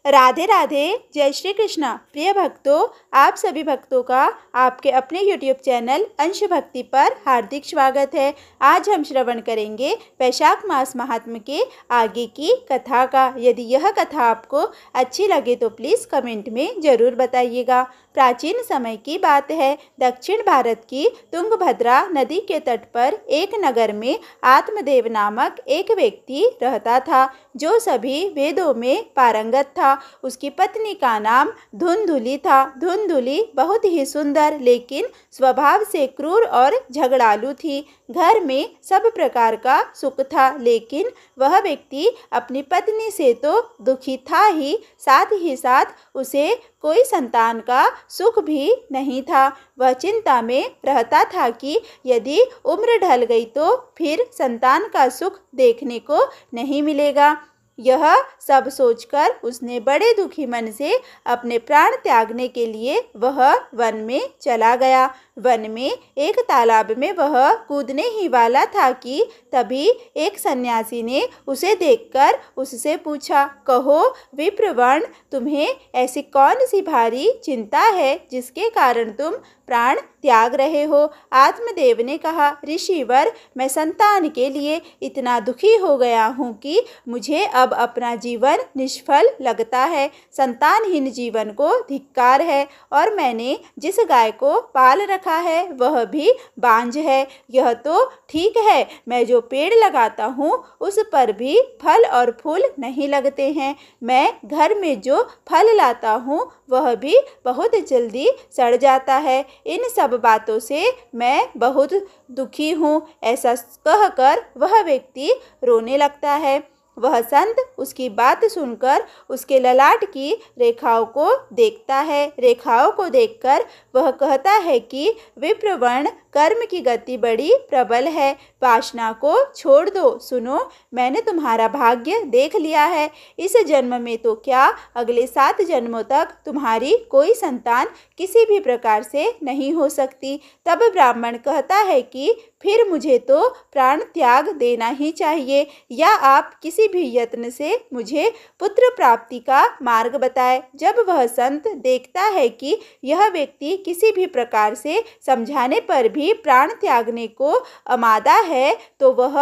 राधे राधे। जय श्री कृष्णा। प्रिय भक्तों, आप सभी भक्तों का आपके अपने YouTube चैनल अंश भक्ति पर हार्दिक स्वागत है। आज हम श्रवण करेंगे वैशाख मास महात्म्य के आगे की कथा का। यदि यह कथा आपको अच्छी लगे तो प्लीज़ कमेंट में ज़रूर बताइएगा। प्राचीन समय की बात है। दक्षिण भारत की तुंगभद्रा नदी के तट पर एक नगर में आत्मदेव नामक एक व्यक्ति रहता था, जो सभी वेदों में पारंगत था। उसकी पत्नी का नाम धुंधुली था। धुंधुली बहुत ही सुंदर लेकिन स्वभाव से क्रूर और झगड़ालू थी। घर में सब प्रकार का सुख था, लेकिन वह व्यक्ति अपनी पत्नी से तो दुखी था ही साथ उसे कोई संतान का सुख भी नहीं था। वह चिंता में रहता था कि यदि उम्र ढल गई तो फिर संतान का सुख देखने को नहीं मिलेगा। यह सब सोचकर उसने बड़े दुखी मन से अपने प्राण त्यागने के लिए वह वन में चला गया। वन में एक तालाब में वह कूदने ही वाला था कि तभी एक सन्यासी ने उसे देखकर उससे पूछा, कहो विप्रवर्ण, तुम्हें ऐसी कौन सी भारी चिंता है जिसके कारण तुम प्राण त्याग रहे हो? आत्मदेव ने कहा, ऋषिवर, मैं संतान के लिए इतना दुखी हो गया हूँ कि मुझे अब अपना जीवन निष्फल लगता है। संतानहीन जीवन को धिक्कार है, और मैंने जिस गाय को पाल रखा है वह भी बांझ है। यह तो ठीक है, मैं जो पेड़ लगाता हूँ उस पर भी फल और फूल नहीं लगते हैं। मैं घर में जो फल लाता हूँ वह भी बहुत जल्दी सड़ जाता है। इन सब बातों से मैं बहुत दुखी हूँ। ऐसा कहकर वह व्यक्ति रोने लगता है। वह संत उसकी बात सुनकर उसके ललाट की रेखाओं को देखता है। रेखाओं को देखकर वह कहता है कि विप्रवर्ण, कर्म की गति बड़ी प्रबल है, वासना को छोड़ दो। सुनो, मैंने तुम्हारा भाग्य देख लिया है। इस जन्म में तो क्या, अगले 7 जन्मों तक तुम्हारी कोई संतान किसी भी प्रकार से नहीं हो सकती। तब ब्राह्मण कहता है कि फिर मुझे तो प्राण त्याग देना ही चाहिए, या आप किसी भी यत्न से मुझे पुत्र प्राप्ति का मार्ग बताए। जब वह संत देखता है कि यह व्यक्ति किसी भी प्रकार से समझाने पर भी प्राण त्यागने को आमादा है, तो वह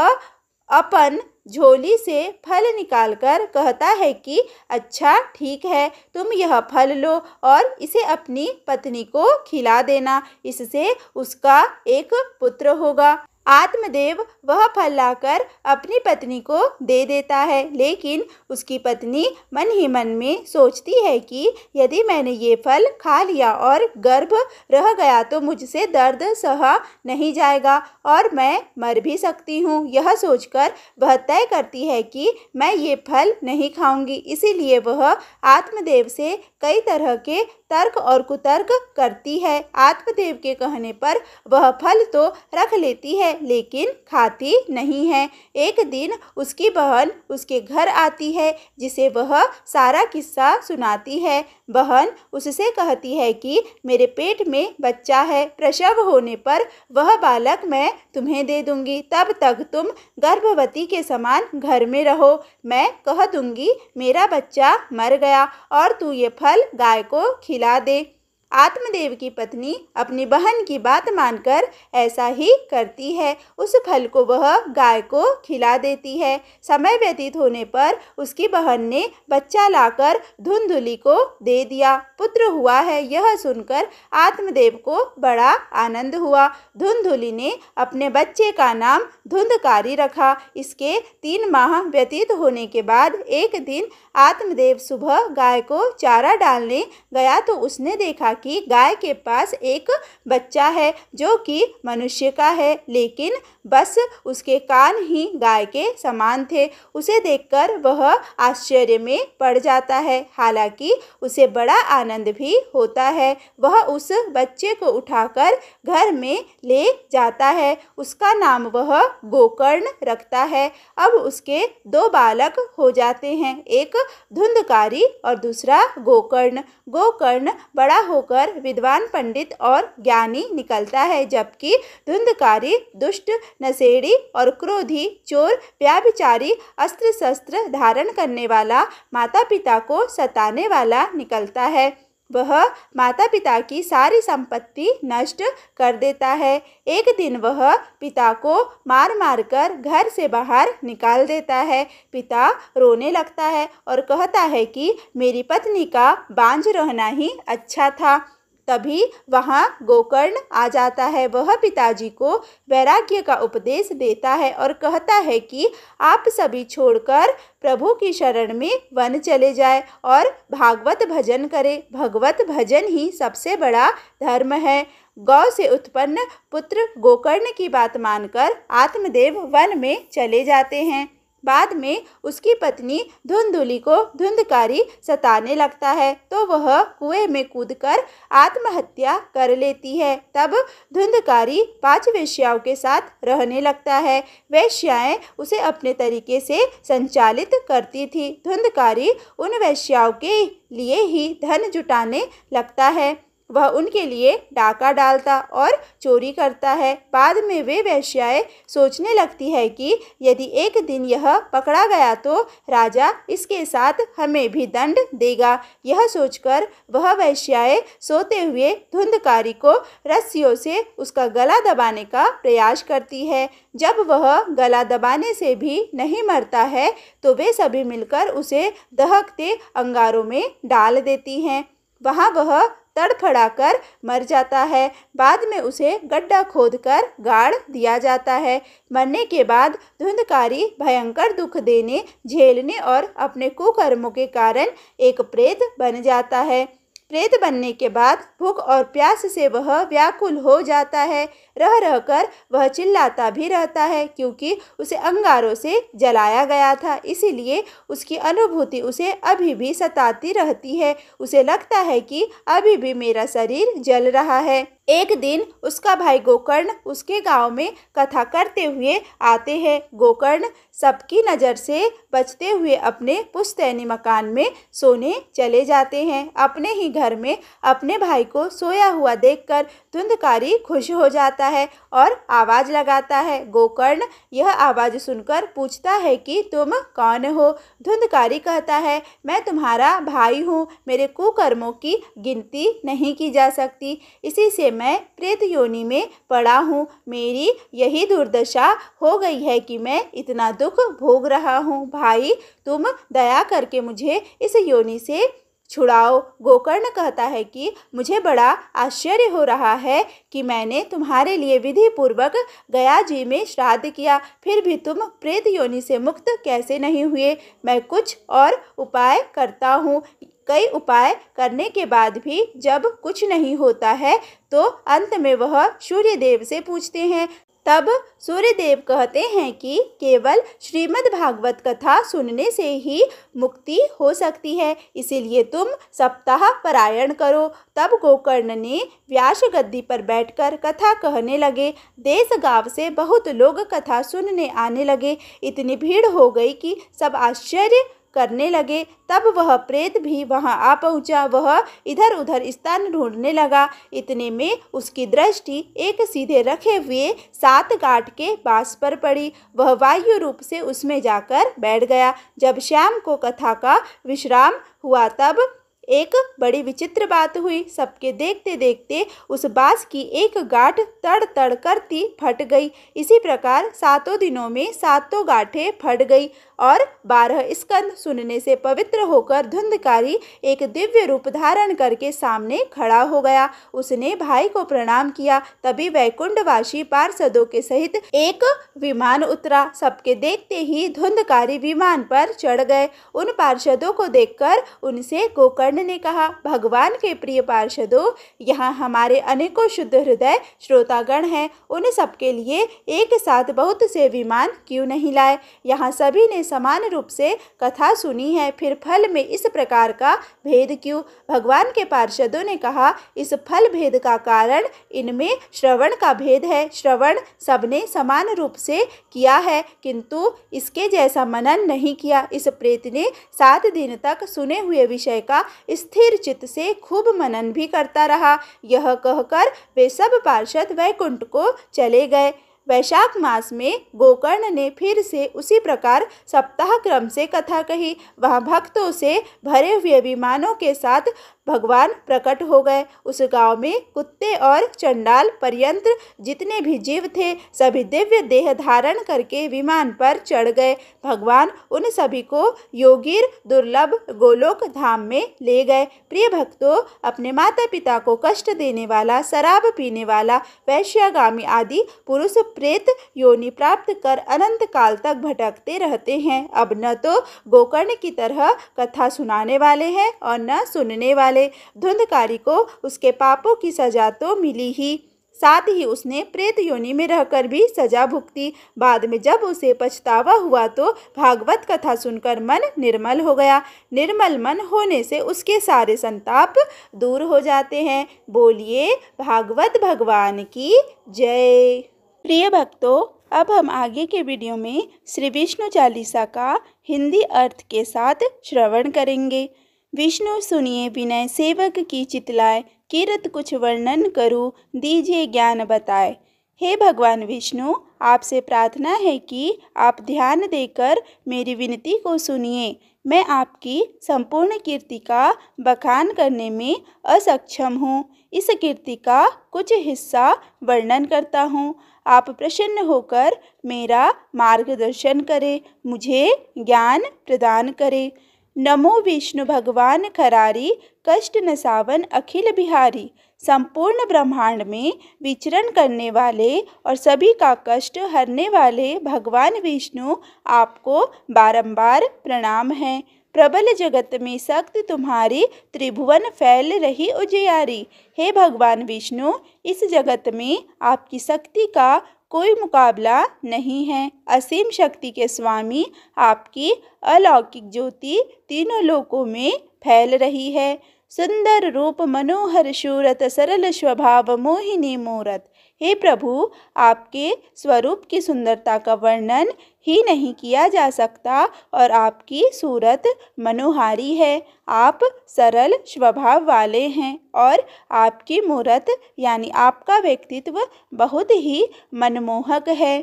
अपन झोली से फल निकालकर कहता है कि अच्छा ठीक है, तुम यह फल लो और इसे अपनी पत्नी को खिला देना, इससे उसका एक पुत्र होगा। आत्मदेव वह फल लाकर अपनी पत्नी को दे देता है, लेकिन उसकी पत्नी मन ही मन में सोचती है कि यदि मैंने ये फल खा लिया और गर्भ रह गया तो मुझसे दर्द सहा नहीं जाएगा और मैं मर भी सकती हूँ। यह सोचकर वह तय करती है कि मैं ये फल नहीं खाऊंगी। इसीलिए वह आत्मदेव से कई तरह के तर्क और कुतर्क करती है। आत्मदेव के कहने पर वह फल तो रख लेती है, लेकिन खाती नहीं है। एक दिन उसकी बहन उसके घर आती है, जिसे वह सारा किस्सा सुनाती है। बहन उससे कहती है कि मेरे पेट में बच्चा है, प्रसव होने पर वह बालक मैं तुम्हें दे दूंगी, तब तक तुम गर्भवती के समान घर में रहो। मैं कह दूंगी मेरा बच्चा मर गया और तू ये फल गाय को खिला दे। आत्मदेव की पत्नी अपनी बहन की बात मानकर ऐसा ही करती है। उस फल को वह गाय को खिला देती है। समय व्यतीत होने पर उसकी बहन ने बच्चा लाकर धुंधुली को दे दिया। पुत्र हुआ है, यह सुनकर आत्मदेव को बड़ा आनंद हुआ। धुंधुली ने अपने बच्चे का नाम धुंधकारी रखा। इसके 3 माह व्यतीत होने के बाद एक दिन आत्मदेव सुबह गाय को चारा डालने गया तो उसने देखा कि गाय के पास एक बच्चा है जो कि मनुष्य का है, लेकिन बस उसके कान ही गाय के समान थे। उसे देखकर वह आश्चर्य में पड़ जाता है, हालांकि उसे बड़ा आनंद भी होता है। वह उस बच्चे को उठाकर घर में ले जाता है। उसका नाम वह गोकर्ण रखता है। अब उसके 2 बालक हो जाते हैं, एक धुंधकारी और दूसरा गोकर्ण। गोकर्ण बड़ा होकर होकर विद्वान, पंडित और ज्ञानी निकलता है, जबकि धुंधकारी, दुष्ट, नशेड़ी और क्रोधी, चोर, व्यभिचारी, अस्त्र शस्त्र धारण करने वाला, माता पिता को सताने वाला निकलता है। वह माता पिता की सारी संपत्ति नष्ट कर देता है। एक दिन वह पिता को मार मार कर घर से बाहर निकाल देता है। पिता रोने लगता है और कहता है कि मेरी पत्नी का बांझ रहना ही अच्छा था। तभी वहाँ गोकर्ण आ जाता है। वह पिताजी को वैराग्य का उपदेश देता है और कहता है कि आप सभी छोड़कर प्रभु की शरण में वन चले जाए और भागवत भजन करें। भगवत भजन ही सबसे बड़ा धर्म है। गौ से उत्पन्न पुत्र गोकर्ण की बात मानकर आत्मदेव वन में चले जाते हैं। बाद में उसकी पत्नी धुंधुली को धुंधकारी सताने लगता है, तो वह कुएं में कूदकर आत्महत्या कर लेती है। तब धुंधकारी 5 वेश्याओं के साथ रहने लगता है। वेश्याएं उसे अपने तरीके से संचालित करती थी। धुंधकारी उन वेश्याओं के लिए ही धन जुटाने लगता है। वह उनके लिए डाका डालता और चोरी करता है। बाद में वे वेश्याएं सोचने लगती है कि यदि एक दिन यह पकड़ा गया तो राजा इसके साथ हमें भी दंड देगा। यह सोचकर वह वेश्याएं सोते हुए धुंधकारी को रस्सियों से उसका गला दबाने का प्रयास करती है। जब वह गला दबाने से भी नहीं मरता है तो वे सभी मिलकर उसे दहकते अंगारों में डाल देती हैं। वहाँ वह तड़फड़ाकर मर जाता है। बाद में उसे गड्ढा खोदकर गाड़ दिया जाता है। मरने के बाद धुंधकारी भयंकर दुख देने, झेलने और अपने कुकर्मों के कारण एक प्रेत बन जाता है। प्रेत बनने के बाद भूख और प्यास से वह व्याकुल हो जाता है। रह रहकर वह चिल्लाता भी रहता है, क्योंकि उसे अंगारों से जलाया गया था। इसीलिए उसकी अनुभूति उसे अभी भी सताती रहती है। उसे लगता है कि अभी भी मेरा शरीर जल रहा है। एक दिन उसका भाई गोकर्ण उसके गांव में कथा करते हुए आते हैं। गोकर्ण सबकी नज़र से बचते हुए अपने पुश्तैनी मकान में सोने चले जाते हैं। अपने ही घर में अपने भाई को सोया हुआ देखकर धुंधकारी खुश हो जाता है और आवाज़ लगाता है। गोकर्ण यह आवाज़ सुनकर पूछता है कि तुम कौन हो? धुंधकारी कहता है, मैं तुम्हारा भाई हूँ। मेरे कुकर्मों की गिनती नहीं की जा सकती। इसी से मैं प्रेत योनि में पड़ा हूँ। मेरी यही दुर्दशा हो गई है कि मैं इतना दुख भोग रहा हूँ। भाई, तुम दया करके मुझे इस योनि से छुड़ाओ। गोकर्ण कहता है कि मुझे बड़ा आश्चर्य हो रहा है कि मैंने तुम्हारे लिए विधि पूर्वक गया जी में श्राद्ध किया, फिर भी तुम प्रेत योनि से मुक्त कैसे नहीं हुए? मैं कुछ और उपाय करता हूँ। कई उपाय करने के बाद भी जब कुछ नहीं होता है तो अंत में वह सूर्यदेव से पूछते हैं। तब सूर्यदेव कहते हैं कि केवल श्रीमद् भागवत कथा सुनने से ही मुक्ति हो सकती है, इसीलिए तुम सप्ताह पारायण करो। तब गोकर्ण ने व्यास गद्दी पर बैठकर कथा कहने लगे। देश गांव से बहुत लोग कथा सुनने आने लगे। इतनी भीड़ हो गई कि सब आश्चर्य करने लगे। तब वह प्रेत भी वहां आ पहुंचा। वह इधर उधर स्थान ढूंढने लगा। इतने में उसकी दृष्टि एक सीधे रखे हुए 7 गांठ के बांस पर पड़ी। वह वायु रूप से उसमें जाकर बैठ गया। जब शाम को कथा का विश्राम हुआ तब एक बड़ी विचित्र बात हुई। सबके देखते देखते उस बांस की एक गांठ तड़ तड़ करती फट गई। इसी प्रकार 7 दिनों में 7 गांठें फट गई और 12 स्कंद सुनने से पवित्र होकर धुंधकारी एक दिव्य रूप धारण करके सामने खड़ा हो गया। उसने भाई को प्रणाम किया। तभी वैकुंठवासी पार्षदों के सहित एक विमान उतरा। सबके देखते ही धुंधकारी विमान पर चढ़ गए। उन पार्षदों को देखकर उनसे गोकर्ण ने कहा, भगवान के प्रिय पार्षदों, यहाँ हमारे अनेकों शुद्ध हृदय श्रोतागण हैं। उन सबके लिए एक साथ बहुत से विमान क्यों नहीं लाए? यहाँ सभी ने समान रूप से कथा सुनी है, फिर फल में इस प्रकार का भेद क्यों? भगवान के पार्षदों ने कहा, इस फल भेद का कारण इनमें श्रवण का भेद है। श्रवण सबने समान रूप से किया है, किंतु इसके जैसा मनन नहीं किया। इस प्रेत ने 7 दिन तक सुने हुए विषय का स्थिर चित्त से खूब मनन भी करता रहा। यह कहकर वे सब पार्षद वैकुंठ को चले गए। वैशाख मास में गोकर्ण ने फिर से उसी प्रकार सप्ताह क्रम से कथा कही। वहाँ भक्तों से भरे हुए विमानों के साथ भगवान प्रकट हो गए। उस गांव में कुत्ते और चंडाल पर्यंत जितने भी जीव थे सभी दिव्य देह धारण करके विमान पर चढ़ गए। भगवान उन सभी को योगीर दुर्लभ गोलोक धाम में ले गए। प्रिय भक्तों, अपने माता पिता को कष्ट देने वाला, शराब पीने वाला, वैश्यागामी आदि पुरुष प्रेत योनि प्राप्त कर अनंत काल तक भटकते रहते हैं। अब न तो गोकर्ण की तरह कथा सुनाने वाले हैं और न सुनने वाले। धुंधकारी को उसके पापों की सजा तो मिली ही, साथ ही उसने प्रेत योनि में रहकर भी सजा भुगती। बाद में जब उसे पछतावा हुआ तो भागवत कथा सुनकर मन निर्मल हो गया। निर्मल मन होने से उसके सारे संताप दूर हो जाते हैं। बोलिए भागवत भगवान की जय। प्रिय भक्तों, अब हम आगे के वीडियो में श्री विष्णु चालीसा का हिंदी अर्थ के साथ श्रवण करेंगे। विष्णु सुनिए विनय सेवक की चितलाए, कीरत कुछ वर्णन करूँ दीजिए ज्ञान बताए। हे भगवान विष्णु, आपसे प्रार्थना है कि आप ध्यान देकर मेरी विनती को सुनिए। मैं आपकी संपूर्ण कीर्ति का बखान करने में असक्षम हूँ। इस कीर्ति का कुछ हिस्सा वर्णन करता हूँ। आप प्रसन्न होकर मेरा मार्गदर्शन करें, मुझे ज्ञान प्रदान करें। नमो विष्णु भगवान खरारी, कष्ट नसावन अखिल बिहारी। संपूर्ण ब्रह्मांड में विचरण करने वाले और सभी का कष्ट हरने वाले भगवान विष्णु, आपको बारंबार प्रणाम है। प्रबल जगत में शक्ति तुम्हारी, त्रिभुवन फैल रही उजियारी। हे भगवान विष्णु, इस जगत में आपकी शक्ति का कोई मुकाबला नहीं है। असीम शक्ति के स्वामी, आपकी अलौकिक ज्योति तीनों लोकों में फैल रही है। सुंदर रूप मनोहर शूरत, सरल स्वभाव मोहिनी मूरत। हे प्रभु, आपके स्वरूप की सुंदरता का वर्णन ही नहीं किया जा सकता और आपकी सूरत मनोहारी है। आप सरल स्वभाव वाले हैं और आपकी मूरत यानी आपका व्यक्तित्व बहुत ही मनमोहक है।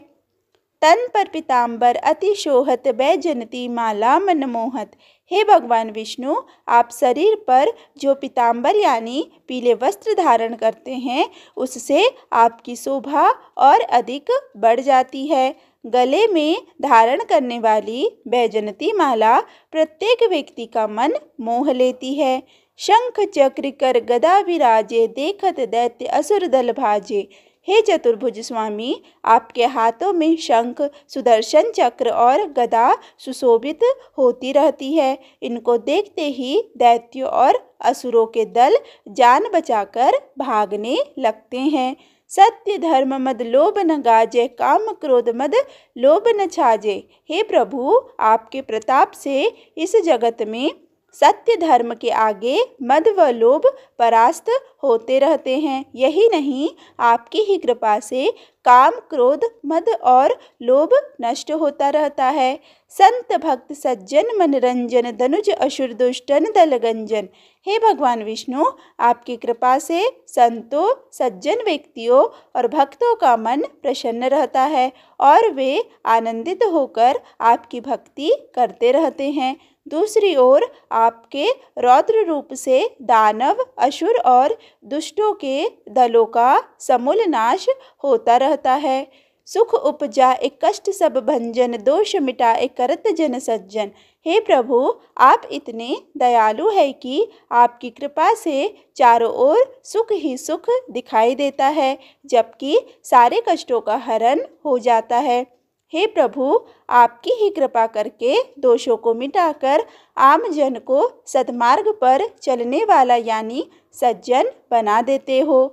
तन पर पीताम्बर अति शोहत, बैजयंती माला मनमोहत। हे भगवान विष्णु, आप शरीर पर जो पीताम्बर यानी पीले वस्त्र धारण करते हैं उससे आपकी शोभा और अधिक बढ़ जाती है। गले में धारण करने वाली बैजयंती माला प्रत्येक व्यक्ति का मन मोह लेती है। शंख चक्र कर गदा विराजे, देखत दैत्य असुर दल भाजे। हे चतुर्भुज स्वामी, आपके हाथों में शंख, सुदर्शन चक्र और गदा सुशोभित होती रहती है। इनको देखते ही दैत्यों और असुरों के दल जान बचाकर भागने लगते हैं। सत्य धर्म मद लोभ न गाजे, काम क्रोध मद लोभ न छाजे। हे प्रभु, आपके प्रताप से इस जगत में सत्य धर्म के आगे मद व लोभ परास्त होते रहते हैं। यही नहीं, आपकी ही कृपा से काम, क्रोध, मद और लोभ नष्ट होता रहता है। संत भक्त सज्जन मनरंजन, धनुज असुर दुष्टन दलगंजन। हे भगवान विष्णु, आपकी कृपा से संतों, सज्जन व्यक्तियों और भक्तों का मन प्रसन्न रहता है और वे आनंदित होकर आपकी भक्ति करते रहते हैं। दूसरी ओर आपके रौद्र रूप से दानव, असुर और दुष्टों के दलों का समूल नाश होता रहता है। सुख उपजा एक कष्ट सब भंजन, दोष मिटा एक करत जन सज्जन। हे प्रभु, आप इतने दयालु हैं कि आपकी कृपा से चारों ओर सुख ही सुख दिखाई देता है, जबकि सारे कष्टों का हरण हो जाता है। हे प्रभु, आपकी ही कृपा करके दोषों को मिटाकर आम जन को सद्मार्ग पर चलने वाला यानी सज्जन बना देते हो।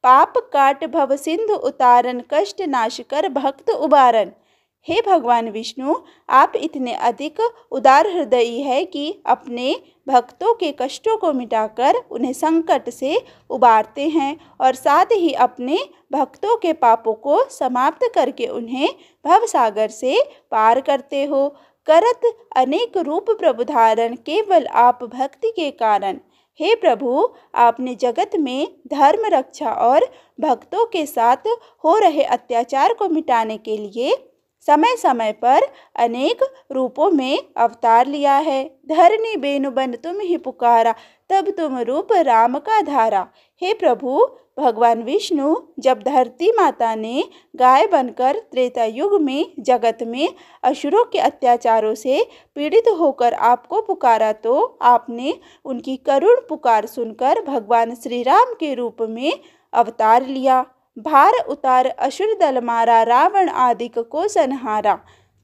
पाप काट भव सिंधु उतारन, कष्ट नाश कर भक्त उबारन। हे भगवान विष्णु, आप इतने अधिक उदार हृदयी है कि अपने भक्तों के कष्टों को मिटाकर उन्हें संकट से उबारते हैं और साथ ही अपने भक्तों के पापों को समाप्त करके उन्हें भवसागर से पार करते हो। करत अनेक रूप प्रभु धारण, केवल आप भक्ति के कारण। हे प्रभु, आपने जगत में धर्म रक्षा और भक्तों के साथ हो रहे अत्याचार को मिटाने के लिए समय समय पर अनेक रूपों में अवतार लिया है। धरनी बेनु बन तुम ही पुकारा, तब तुम रूप राम का धारा। हे प्रभु, भगवान विष्णु जब धरती माता ने गाय बनकर त्रेता युग में जगत में असुरों के अत्याचारों से पीड़ित होकर आपको पुकारा, तो आपने उनकी करुण पुकार सुनकर भगवान श्री राम के रूप में अवतार लिया। भार उतार असुर दल मारा, रावण आदिक को संहारा।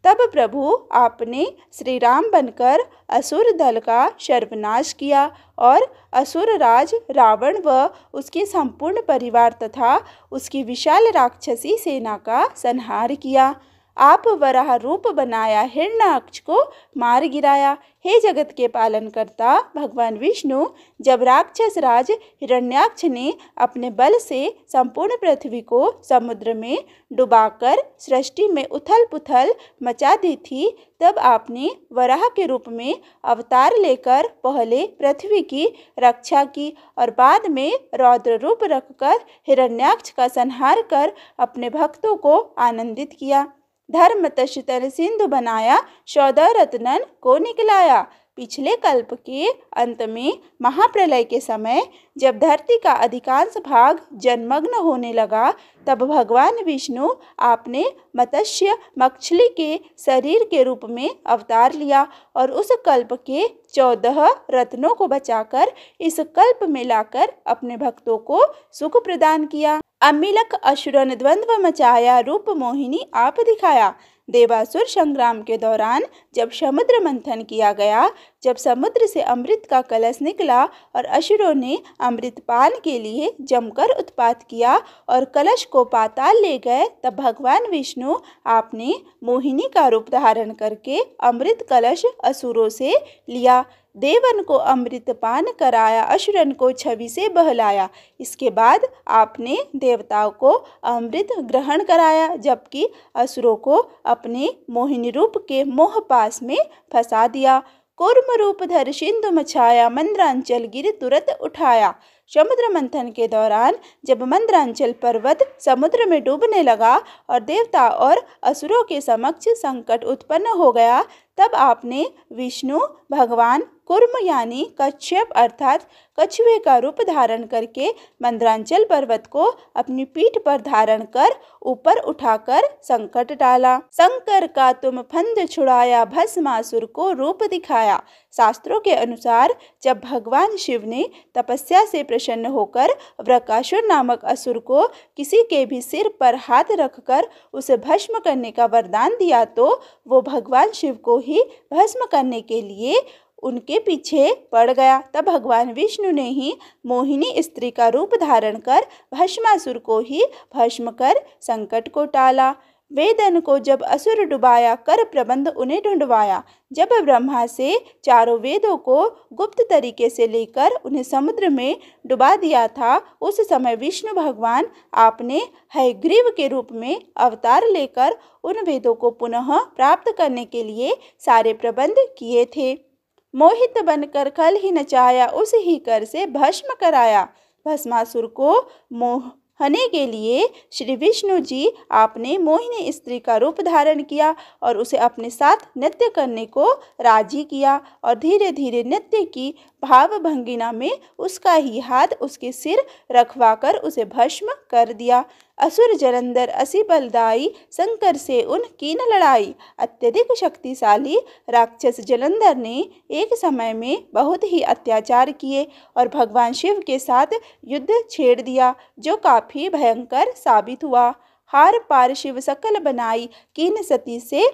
तब प्रभु आपने श्री राम बनकर असुर दल का सर्वनाश किया और असुर राज रावण व उसके संपूर्ण परिवार तथा उसकी विशाल राक्षसी सेना का संहार किया। आप वराह रूप बनाया, हिरण्याक्ष को मार गिराया। हे जगत के पालन करता भगवान विष्णु, जब राक्षस राज हिरण्याक्ष ने अपने बल से संपूर्ण पृथ्वी को समुद्र में डुबाकर सृष्टि में उथल पुथल मचा दी थी, तब आपने वराह के रूप में अवतार लेकर पहले पृथ्वी की रक्षा की और बाद में रौद्र रूप रखकर हिरण्याक्ष का संहार कर अपने भक्तों को आनंदित किया। धर्म तन सिंधु बनाया, 14 रत्नन को निकलाया। पिछले कल्प के अंत में महाप्रलय के समय जब धरती का अधिकांश भाग जलमग्न होने लगा, तब भगवान विष्णु आपने मत्स्य मछली के शरीर के रूप में अवतार लिया और उस कल्प के 14 रत्नों को बचाकर इस कल्प में लाकर अपने भक्तों को सुख प्रदान किया। अमिलक असुरन द्वंद्व मचाया, रूप मोहिनी आप दिखाया। देवासुर संग्राम के दौरान जब समुद्र मंथन किया गया, जब समुद्र से अमृत का कलश निकला और असुरों ने अमृत पान के लिए जमकर उत्पात किया और कलश को पाताल ले गए, तब भगवान विष्णु आपने मोहिनी का रूप धारण करके अमृत कलश असुरों से लिया। देवन को अमृत पान कराया, असुरन को छवि से बहलाया। इसके बाद आपने देवताओं को अमृत ग्रहण कराया, जबकि असुरों को अपने मोहिनी रूप के मोह पास में फंसा दिया। कूर्म रूप धर सिंधु मछाया, मंद्रांचल गिर तुरंत उठाया। समुद्र मंथन के दौरान जब मंद्रांचल पर्वत समुद्र में डूबने लगा और देवता और असुरों के समक्ष संकट उत्पन्न हो गया, तब आपने विष्णु भगवान कूर्म यानी कच्छप अर्थात कछुए का रूप धारण करके मंद्रांचल पर्वत को अपनी पीठ पर धारण कर ऊपर उठाकर संकट डाला। शंकर का तुम फंद छुड़ाया, भस्मासुर को रूप दिखाया। शास्त्रों के अनुसार जब भगवान शिव ने तपस्या से प्रसन्न होकर वृकासुर नामक असुर को किसी के भी सिर पर हाथ रखकर उसे भस्म करने का वरदान दिया, तो वो भगवान शिव को ही भस्म करने के लिए उनके पीछे पड़ गया। तब भगवान विष्णु ने ही मोहिनी स्त्री का रूप धारण कर भस्मासुर को ही भस्म कर संकट को टाला। वेदन को जब असुर डुबाया, कर प्रबंध उन्हें ढूंढवाया। जब ब्रह्मा से चारों वेदों को गुप्त तरीके से लेकर उन्हें समुद्र में डुबा दिया था, उस समय विष्णु भगवान आपने हयग्रीव के रूप में अवतार लेकर उन वेदों को पुनः प्राप्त करने के लिए सारे प्रबंध किए थे। मोहित बनकर खल ही नचाया, उस ही कर से भस्म कराया। भस्मासुर को मोहने के लिए श्री विष्णु जी आपने मोहिनी स्त्री का रूप धारण किया और उसे अपने साथ नृत्य करने को राजी किया और धीरे धीरे नृत्य की भाव भंगिमा में उसका ही हाथ उसके सिर रखवाकर उसे भस्म कर दिया। असुर जलंधर असी बलदाई, शंकर से उन कीन लड़ाई। अत्यधिक शक्तिशाली राक्षस जलंधर ने एक समय में बहुत ही अत्याचार किए और भगवान शिव के साथ युद्ध छेड़ दिया, जो काफी भयंकर साबित हुआ। हार पार शिव सकल बनाई, कीन सती से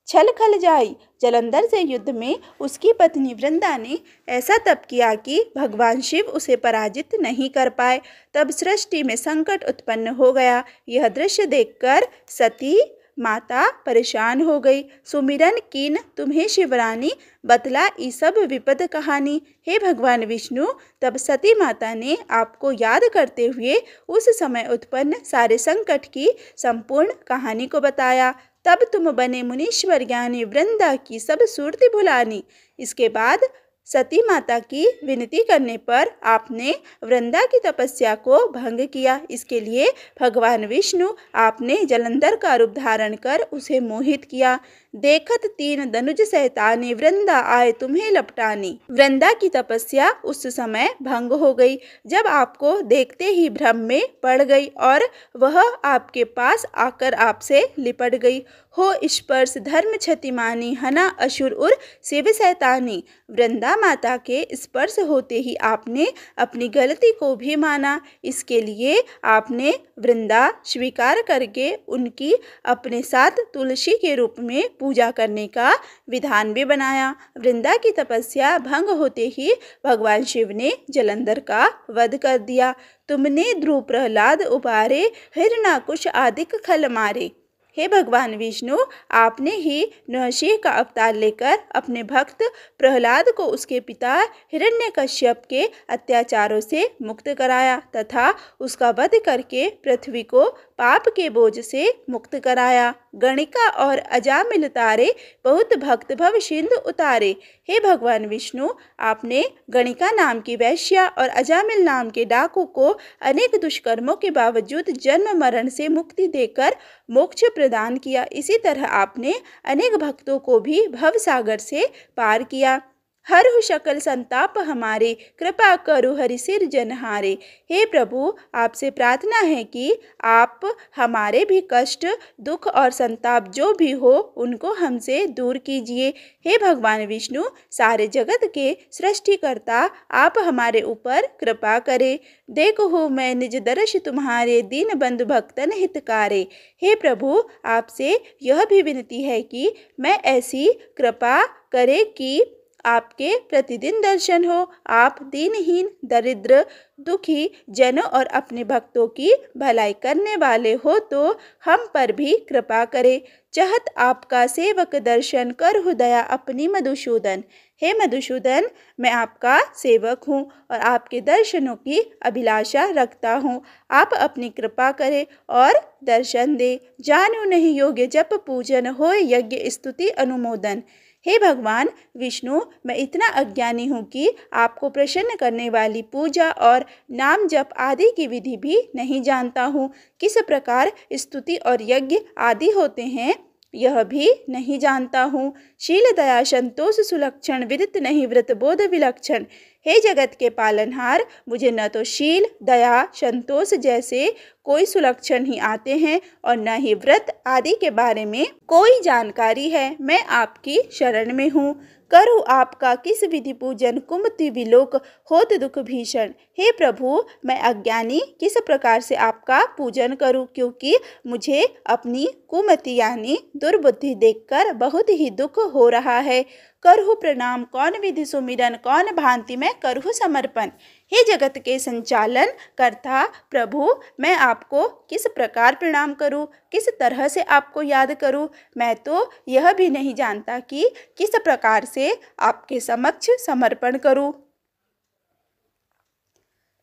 छल खल जाई। जलंधर से युद्ध में उसकी पत्नी वृंदा ने ऐसा तप किया कि भगवान शिव उसे पराजित नहीं कर पाए। तब सृष्टि में संकट उत्पन्न हो गया। यह दृश्य देखकर सती माता परेशान हो गई। सुमिरन कीन तुम्हें शिवरानी, बतला ई सब विपद कहानी। हे भगवान विष्णु, तब सती माता ने आपको याद करते हुए उस समय उत्पन्न सारे संकट की संपूर्ण कहानी को बताया। तब तुम बने मुनीश्वर ज्ञानी, वृंदा की सब सूरति भुलानी। इसके बाद सती माता की विनती करने पर आपने वृंदा की तपस्या को भंग किया। इसके लिए भगवान विष्णु आपने जलंधर का रूप धारण कर उसे मोहित किया। देखत तीन दनुज सैतानी, वृंदा आए तुम्हें लपटानी। वृंदा की तपस्या उस समय भंग हो गई जब आपको देखते ही भ्रम में पड़ गई और वह आपके पास आकर आपसे लिपट गई। हो स्पर्श धर्म क्षति मानी, हना असुर उर शिव सैतानी। वृंदा माता के स्पर्श होते ही आपने अपनी गलती को भी माना। इसके लिए आपने वृंदा स्वीकार करके उनकी अपने साथ तुलसी के रूप में पूजा करने का विधान भी बनाया। वृंदा की तपस्या भंग होते ही भगवान शिव ने जलंधर का वध कर दिया। तुमने ध्रुव प्रहलाद उबारे, हिरणाकुश आदिक खल मारे। हे भगवान विष्णु, आपने ही नरसिंह का अवतार लेकर अपने भक्त प्रहलाद को उसके पिता हिरण्यकश्यप के अत्याचारों से मुक्त कराया तथा उसका वध करके पृथ्वी को पाप के बोझ से मुक्त कराया। गणिका और अजामिल तारे, बहुत भक्त भव सिंधु उतारे। हे भगवान विष्णु, आपने गणिका नाम की वैश्या और अजामिल नाम के डाकू को अनेक दुष्कर्मों के बावजूद जन्म मरण से मुक्ति देकर मोक्ष प्रदान किया। इसी तरह आपने अनेक भक्तों को भी भव सागर से पार किया। हरहु सकल संताप हमारे, कृपा करु हरि सिर जनहारे। हे प्रभु, आपसे प्रार्थना है कि आप हमारे भी कष्ट, दुख और संताप जो भी हो उनको हमसे दूर कीजिए। हे भगवान विष्णु, सारे जगत के सृष्टिकर्ता, आप हमारे ऊपर कृपा करें। देखो मैं निज दर्श तुम्हारे, दीन बंधु भक्तन हितकारे। हे प्रभु, आपसे यह भी विनती है कि मैं ऐसी कृपा करें कि आपके प्रतिदिन दर्शन हो। आप दीनहीन, दरिद्र, दुखी जनों और अपने भक्तों की भलाई करने वाले हो तो हम पर भी कृपा करें। चाहत आपका सेवक दर्शन, कर दया अपनी मधुसूदन। हे मधुसूदन, मैं आपका सेवक हूँ और आपके दर्शनों की अभिलाषा रखता हूँ। आप अपनी कृपा करें और दर्शन दे। जानू नहीं योग्य जप पूजन, हो यज्ञ स्तुति अनुमोदन। हे भगवान विष्णु, मैं इतना अज्ञानी हूँ कि आपको प्रसन्न करने वाली पूजा और नाम जप आदि की विधि भी नहीं जानता हूँ। किस प्रकार स्तुति और यज्ञ आदि होते हैं यह भी नहीं जानता हूँ। शील दया संतोष सुलक्षण, विदित नहीं व्रत बोध विलक्षण। हे जगत के पालनहार, मुझे न तो शील, दया, संतोष जैसे कोई सुलक्षण ही आते हैं और न ही व्रत आदि के बारे में कोई जानकारी है। मैं आपकी शरण में हूँ। करूँ आपका किस विधि पूजन, कुमति विलोक होत दुख भीषण। हे प्रभु, मैं अज्ञानी किस प्रकार से आपका पूजन करूँ, क्योंकि मुझे अपनी कुमति यानी दुर्बुद्धि देखकर बहुत ही दुख हो रहा है। करहु प्रणाम कौन विधि सुमिरन, कौन भांति मैं करहु समर्पण। हे जगत के संचालन करता प्रभु, मैं आपको किस प्रकार प्रणाम करूं, किस तरह से आपको याद करूं। मैं तो यह भी नहीं जानता कि किस प्रकार से आपके समक्ष समर्पण करूं।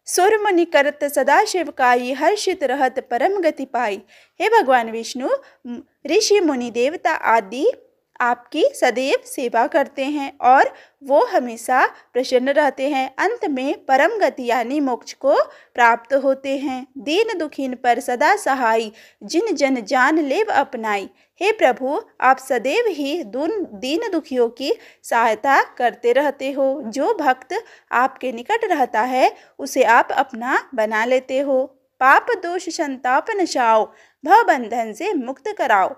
सुर मुनि करत सदा शिवकाई, हर्षित रहत परम गति पाई। हे भगवान विष्णु, ऋषि मुनि देवता आदि आपकी सदैव सेवा करते हैं और वो हमेशा प्रसन्न रहते हैं। अंत में परम गति यानी मोक्ष को प्राप्त होते हैं। दीन दुखीन पर सदा सहाय, जिन जन जान लेव अपनाई। हे प्रभु, आप सदैव ही दीन दुखियों की सहायता करते रहते हो। जो भक्त आपके निकट रहता है उसे आप अपना बना लेते हो। पाप दोष संताप नशाओ, भव बंधन से मुक्त कराओ।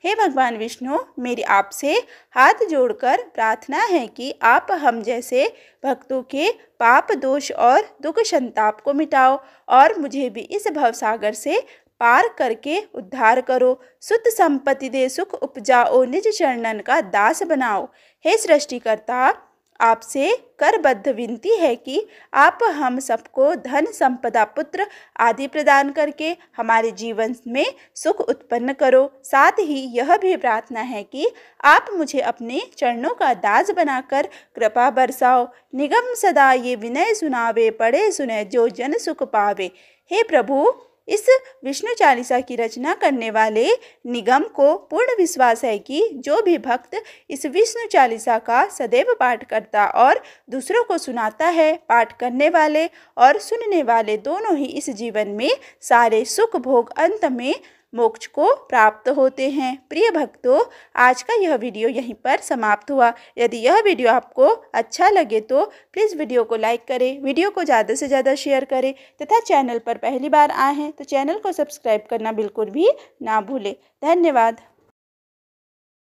हे भगवान विष्णु, मेरी आपसे हाथ जोड़कर प्रार्थना है कि आप हम जैसे भक्तों के पाप दोष और दुख संताप को मिटाओ और मुझे भी इस भवसागर से पार करके उद्धार करो। सुत संपत्ति दे सुख उपजाओ, निज चरणन का दास बनाओ। हे सृष्टिकर्ता, आपसे करबद्ध विनती है कि आप हम सबको धन संपदा पुत्र आदि प्रदान करके हमारे जीवन में सुख उत्पन्न करो। साथ ही यह भी प्रार्थना है कि आप मुझे अपने चरणों का दास बनाकर कृपा बरसाओ। निगम सदा ये विनय सुनावे, पढ़े सुने जो जन सुख पावे। हे प्रभु, इस विष्णु चालीसा की रचना करने वाले निगम को पूर्ण विश्वास है कि जो भी भक्त इस विष्णु चालीसा का सदैव पाठ करता और दूसरों को सुनाता है, पाठ करने वाले और सुनने वाले दोनों ही इस जीवन में सारे सुख भोग अंत में मोक्ष को प्राप्त होते हैं। प्रिय भक्तों, आज का यह वीडियो यहीं पर समाप्त हुआ। यदि यह वीडियो आपको अच्छा लगे तो प्लीज़ वीडियो को लाइक करें, वीडियो को ज़्यादा से ज़्यादा शेयर करें तथा चैनल पर पहली बार आए हैं तो चैनल को सब्सक्राइब करना बिल्कुल भी ना भूलें। धन्यवाद।